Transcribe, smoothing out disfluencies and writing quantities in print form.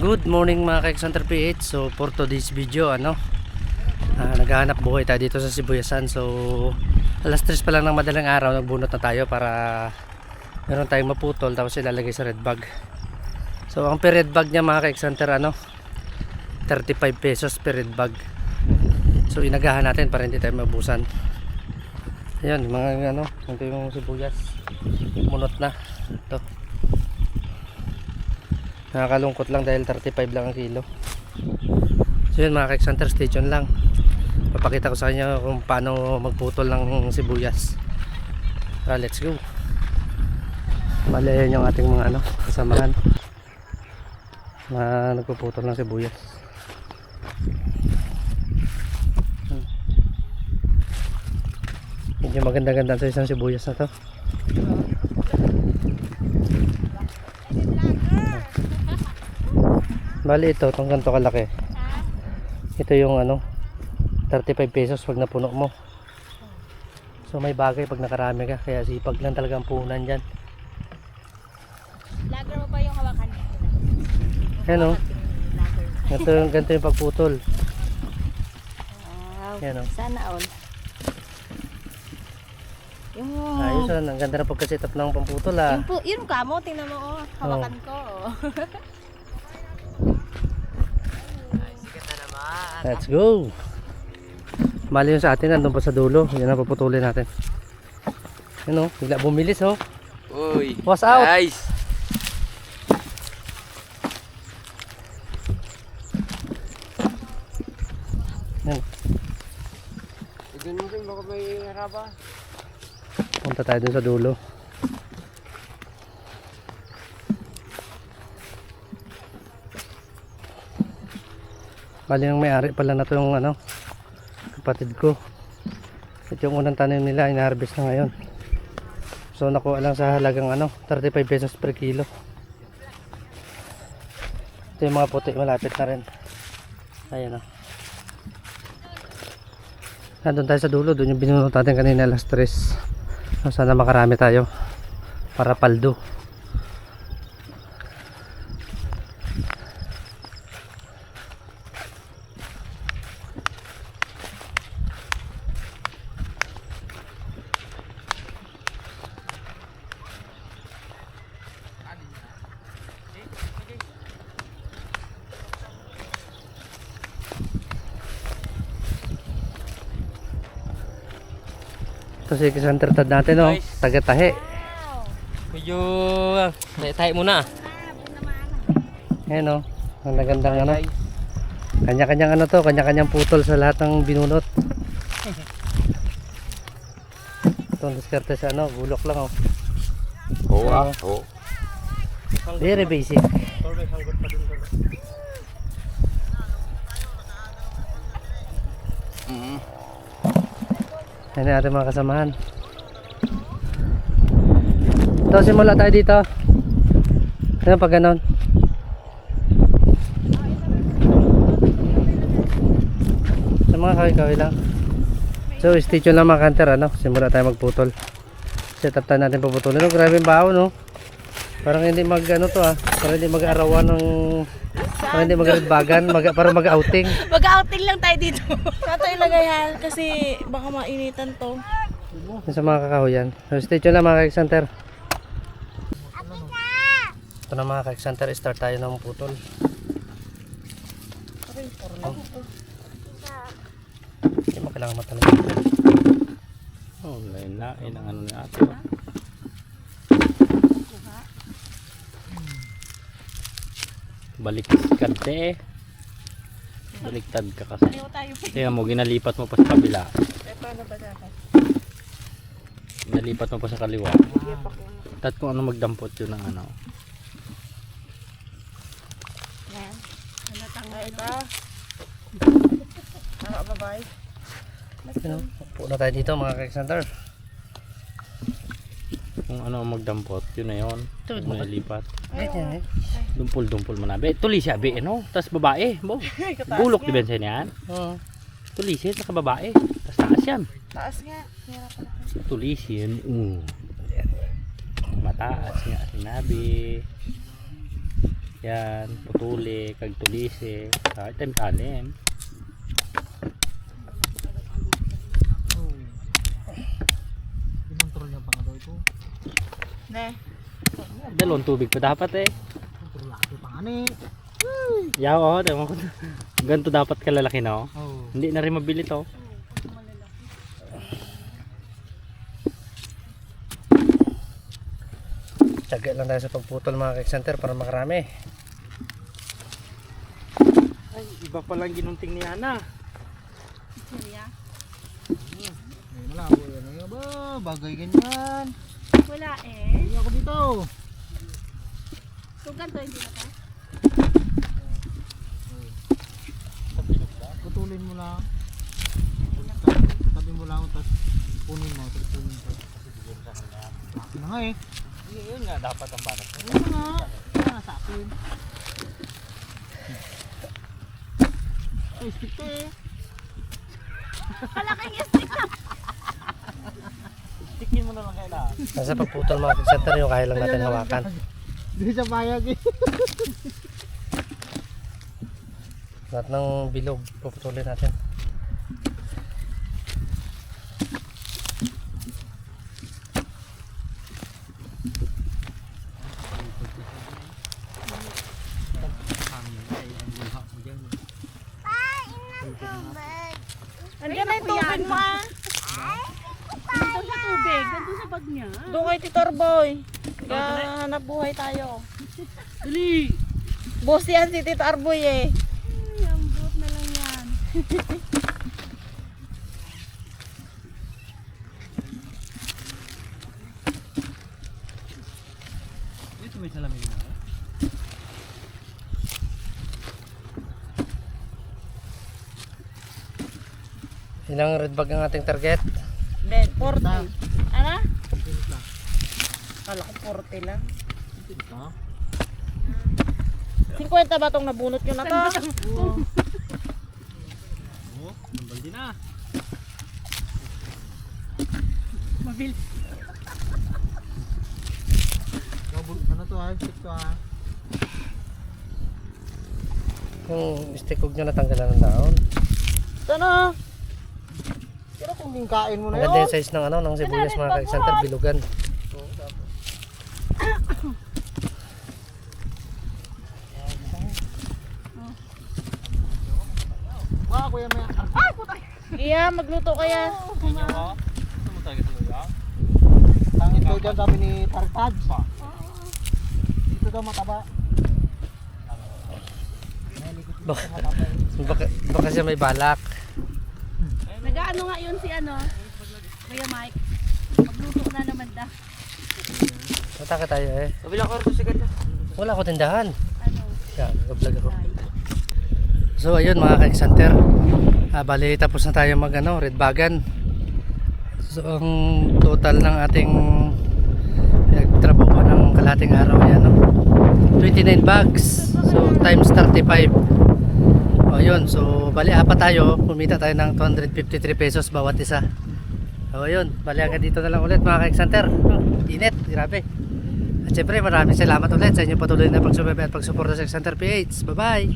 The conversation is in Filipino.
Good morning mga ka-Xhunter PH. So for today's video naghahanap buhay tayo dito sa Sibuyasan. So alas 3 pa lang ng madaling araw, nagbunot na tayo para meron tayong maputol tapos ilalagay sa red bag. So ang per red bag niya mga ka-Xhunter 35 pesos per red bag. So inagahan natin para hindi tayo mabusan. Ayan mga ito yung sibuyas, munot na ito. Nakakalungkot lang dahil 35 lang ang kilo. So yun mga ka-Xhunter, stay tuned lang. Papakita ko sa inyo kung paano magputol ng sibuyas. Let's go. Bale yan yung ating mga kasamahan na nagpuputol ng sibuyas. Medyo maganda-ganda sa isang sibuyas na to. Bali ito, itong ganito kalaki. Ito yung 35 pesos pag napuno mo. So may bagay pag nakarami ka, kaya sipag lang talagang puhunan dyan. Lager mo pa yung hawakan niya? Ayan ito yung ganito yung pagputol. Wow, Ayan sana all. Yung ayos ang ganda na pagka-setup ng pamputol yung kamo, tingnan mo hawakan ko. Let's go. Mali yung sa atin, nandun pa sa dulo. Yan ang paputulin natin. Yan bigla bumilis Uy, was out. guys. Yan. Doon mo rin baka may haraba. Punta tayo dun sa dulo. Bali yung may-ari pala na to yung kapatid ko. Ito yung unang tanim nila, ina-harvest na ngayon. So nakuha lang sa halagang 35 pesos per kilo. Ito yung mga puti, malapit na rin. Ayan nandun tayo sa dulo, doon yung binunot natin kanina alas 3. So, sana makarami tayo para paldo. Ito si Xhunter Tad natin taga-tahe. Medyo tayo muna. Ayan ang nagandang kanya-kanyang kanya-kanyang putol sa lahat ng binunot. Itong diskarte sa bulok lang Oo. Very basic. Yan ang ating mga kasamahan. Ito, simula tayo dito. Ano pag ganon? Sa mga kawin-kawin lang. So stay tuned lang mga kanter. Simula tayo magputol. Set up tayo natin paputulin. Grabe yung bao parang hindi parang hindi mag-arawan ng parang hindi mag-redbagan, parang mag-outing. Mag-outing lang tayo dito. Saan tayo ilagay kasi baka mainitan to. Sa mga kakahuyan. So stay tuned lang mga ka-Xhunter. Ito na mga ka-Xhunter, start tayo ng putol. Hindi mo kailangan matanong. Lain ang ni ate. Baliktad baliktad ka kasi. Kaya mo ginalipat mo pa sa kabila. Paano ba dapat? Ginalipat mo pa sa kaliwa. Tat kung magdampot yun ng Yan. Natanggal ito. Babay. Upo na tayo dito mga ka-Xhunter. Kung magdampot, yun na yun. Ginalipat. Ayan. Dumpol manabe. Tulis siya tas babae. Gulok di ba yan? Tulisin sa babae. Tas taas yan. Taas nga. Tulisin. Mataas nga sinabi. Yan, putuli, kagtulisi, kahit tanim. Pinontrol niya pa nga daw ito. Ne. Dalawang tubig pa dapat eh. Control laki pa nga ni. Yaw, oh, tama ko. Ganito dapat kalalaki na, oh. Oh. Hindi na rin mabili to. Tiyaga lang tayo sa pagputol mga ka-center para makarami. Ay, iba palang ginunting ni Ana. Ay, malabo yan. Ay, ba, bagay ganyan. Wala eh. Hindi ako dito. So ganito hindi na ka? Putulin mo lang. Tabi mo lang, tapos punin mo. Tapos punin mo. Laki na nga eh. Yun nga dapat ang balat. Ayun na nga. Kaya sa akin. Ay, stick ka eh. Kalaking stick na. Tikin mo na lang kailangan. Nasa pagputol mga ka-center yung kaya lang natin hawakan. Hindi siya payag eh. Lahat ng bilog puputulin natin. Andiyan na yung tubig mo ah. Dito sa tubig, nandun sa bag niya. Doon kay Titor Boy. Hanap buhay tayo. Dali! Boss yan si Tito Arboy eh. Ay, ambot na lang yan. Dito may salamin na. Ilang red bag ang ating target? Then, 40. Ano? Pinit lang. Kala ko 40 lang. Pinit lang. 50 ba tong nabunot nyo na to? Oo. Oh, nambaldi na. Mabilis. Ano to ha? Stick to ha? Yung stick huwag nyo natanggalan ng daon. Ito na. Pero kung kain mo na Ang ganda yun. yung size ng ano, ng sibuyas mga ka-center, bilugan. Baka kuya may... Iya, magluto kaya. Inyo mo? Gusto mo talaga sa luya? Tangit daw dyan sabi ni Tartad. Dito daw mataba. Baka siya may balak. Nag-ano nga yun si ano? Kuya Mike. Magluto na naman da. Mataka tayo eh. Kabila ko rin sa ganda. Wala ko tindahan. Ano? Yan, nag-vlog ako. So ayun mga ka-center, bali tapos na tayo mag ano, red bagan. So ang total ng ating nagtrabaho ng kalahating araw yan, no? 29 bags. So times 35. O yun, so bali apat tayo, kumita tayo ng 253 pesos bawat isa. So yun, bali hanggang dito na lang ulit mga ka-center. Init, grabe. At syempre maraming salamat ulit sa inyong patuloy na pagsubaybay at pagsuporta sa Center PH. Bye bye.